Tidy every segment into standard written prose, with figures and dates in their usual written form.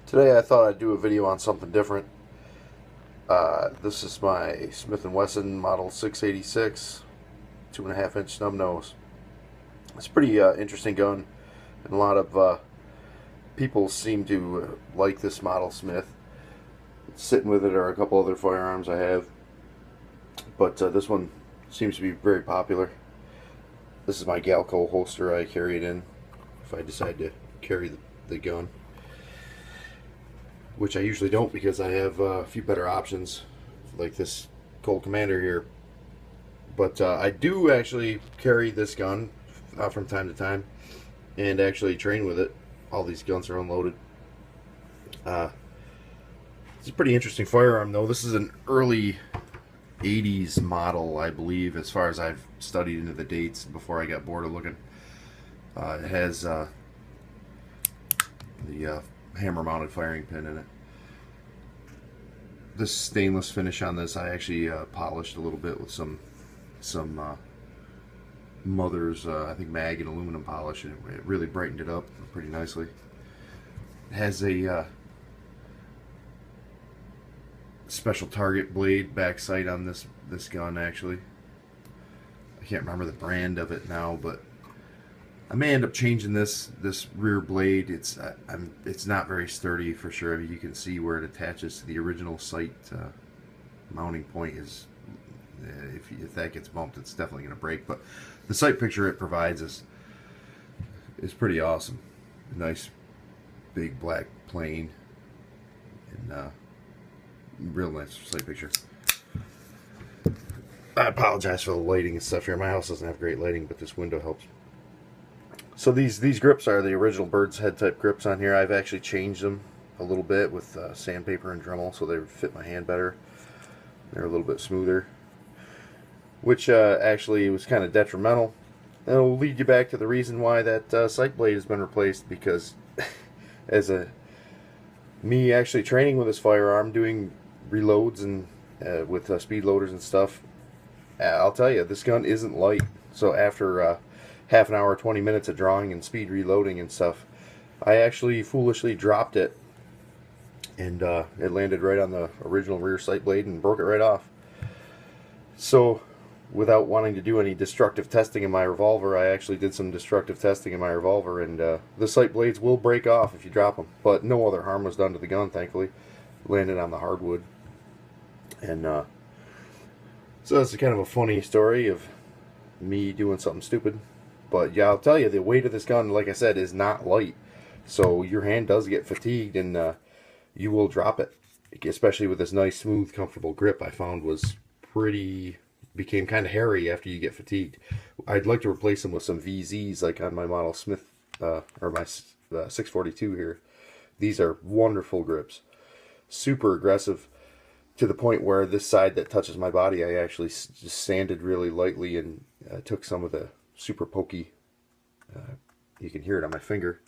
Today I thought I'd do a video on something different. This is my Smith & Wesson Model 686 2.5-inch snub nose. It's a pretty interesting gun, and a lot of people seem to like this model Smith. Sitting with it are a couple other firearms I have, but this one seems to be very popular. This is my Galco holster I carry it in if I decide to carry the gun, which I usually don't because I have a few better options like this Colt Commander here. But I do actually carry this gun from time to time and actually train with it. All these guns are unloaded. It's a pretty interesting firearm though. This is an early 80s model, I believe, as far as I've studied into the dates before I got bored of looking. It has the hammer mounted firing pin in it. This stainless finish on this I actually polished a little bit with some Mother's I think mag and aluminum polish, and it really brightened it up pretty nicely. It has a special target blade back sight on this gun. Actually, I can't remember the brand of it now, but I may end up changing this rear blade. It's not very sturdy for sure. I mean, you can see where it attaches to the original sight mounting point is. If that gets bumped, it's definitely going to break. But the sight picture it provides is pretty awesome. Nice big black plane, and real nice sight picture. I apologize for the lighting and stuff here. My house doesn't have great lighting, but this window helps. So these grips are the original bird's head type grips on here. I've actually changed them a little bit with sandpaper and Dremel so they fit my hand better. They're a little bit smoother, which actually was kind of detrimental. And it'll lead you back to the reason why that sight blade has been replaced, because as me actually training with this firearm, doing reloads and with speed loaders and stuff, I'll tell you, this gun isn't light. So after half an hour, 20 minutes of drawing and speed reloading and stuff, I actually foolishly dropped it, and it landed right on the original rear sight blade and broke it right off. So without wanting to do any destructive testing in my revolver, I actually did some destructive testing in my revolver, and the sight blades will break off if you drop them, but no other harm was done to the gun, thankfully. Landed on the hardwood. And so that's kind of a funny story of me doing something stupid. But yeah, I'll tell you, the weight of this gun, like I said, is not light. So your hand does get fatigued, and you will drop it. Especially with this nice, smooth, comfortable grip I found became kind of hairy after you get fatigued. I'd like to replace them with some VZs like on my model Smith, or my 642 here. These are wonderful grips. Super aggressive, to the point where this side that touches my body I actually just sanded really lightly and took some of the super pokey, you can hear it on my finger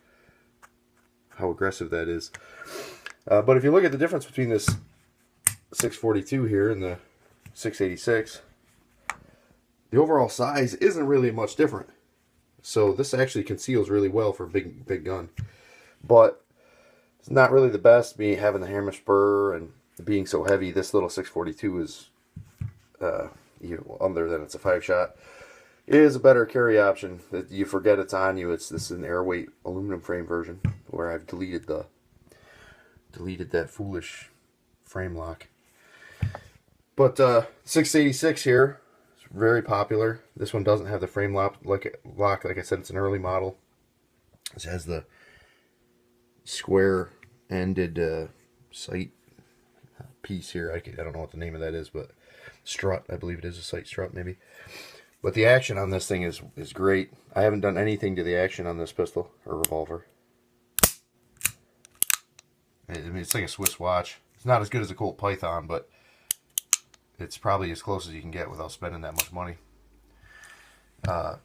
how aggressive that is. But if you look at the difference between this 642 here and the 686, the overall size isn't really much different. So this actually conceals really well for a big gun. But it's not really the best, me having the hammer spur and being so heavy. This little 642 is, other than it's a 5-shot, is a better carry option. That you forget it's on you. This is an airweight aluminum frame version where I've deleted that foolish frame lock. But 686 here is very popular. This one doesn't have the frame lock. Like I said, it's an early model. This has the square-ended sight piece here. I don't know what the name of that is, but strut, I believe it is a sight strut maybe. But the action on this thing is great. I haven't done anything to the action on this pistol or revolver. I mean, it's like a Swiss watch. It's not as good as a Colt Python, but it's probably as close as you can get without spending that much money. The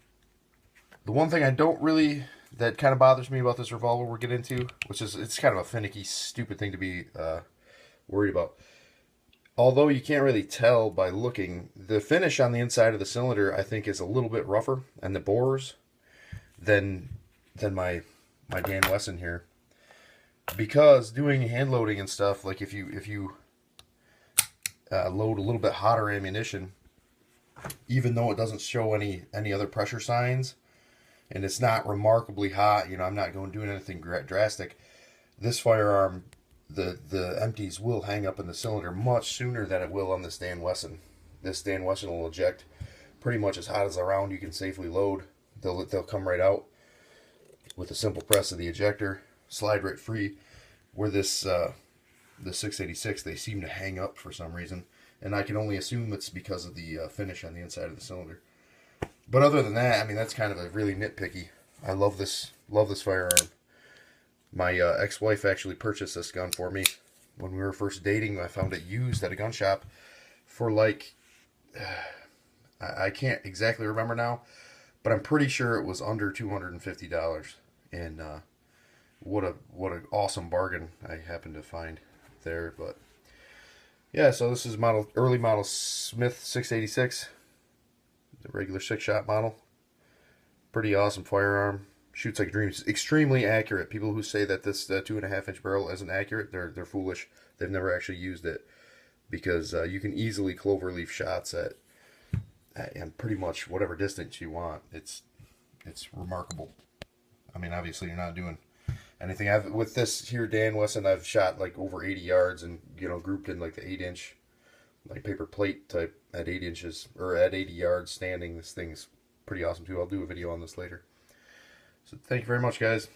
one thing that kind of bothers me about this revolver we'll get into, which is, it's kind of a finicky, stupid thing to be worried about. Although you can't really tell by looking, the finish on the inside of the cylinder I think is a little bit rougher, and the bores, than my Dan Wesson here. because doing hand loading and stuff, like if you load a little bit hotter ammunition, even though it doesn't show any other pressure signs, and it's not remarkably hot, you know, I'm not doing anything drastic. This firearm, the empties will hang up in the cylinder much sooner than it will on this Dan Wesson. This Dan Wesson will eject pretty much as hot as a round you can safely load. They'll come right out with a simple press of the ejector, slide right free. Where this the 686, they seem to hang up for some reason, and I can only assume it's because of the finish on the inside of the cylinder. But other than that, I mean, that's kind of a really nitpicky. I love this firearm. My ex-wife actually purchased this gun for me when we were first dating. I found it used at a gun shop for like, I can't exactly remember now, but I'm pretty sure it was under $250. And what an awesome bargain I happened to find there. But yeah, so this is early model Smith 686, the regular 6-shot model. Pretty awesome firearm. Shoots like dreams. Extremely accurate. People who say that this 2.5-inch barrel isn't accurate, they're foolish. They've never actually used it, because you can easily cloverleaf shots at and pretty much whatever distance you want. It's remarkable. I mean, obviously you're not doing anything. With this here Dan Wesson, I've shot like over 80 yards, and you know, grouped in like the 8-inch, like paper plate type at 8 inches or at 80 yards standing. This thing's pretty awesome too. I'll do a video on this later. So thank you very much, guys.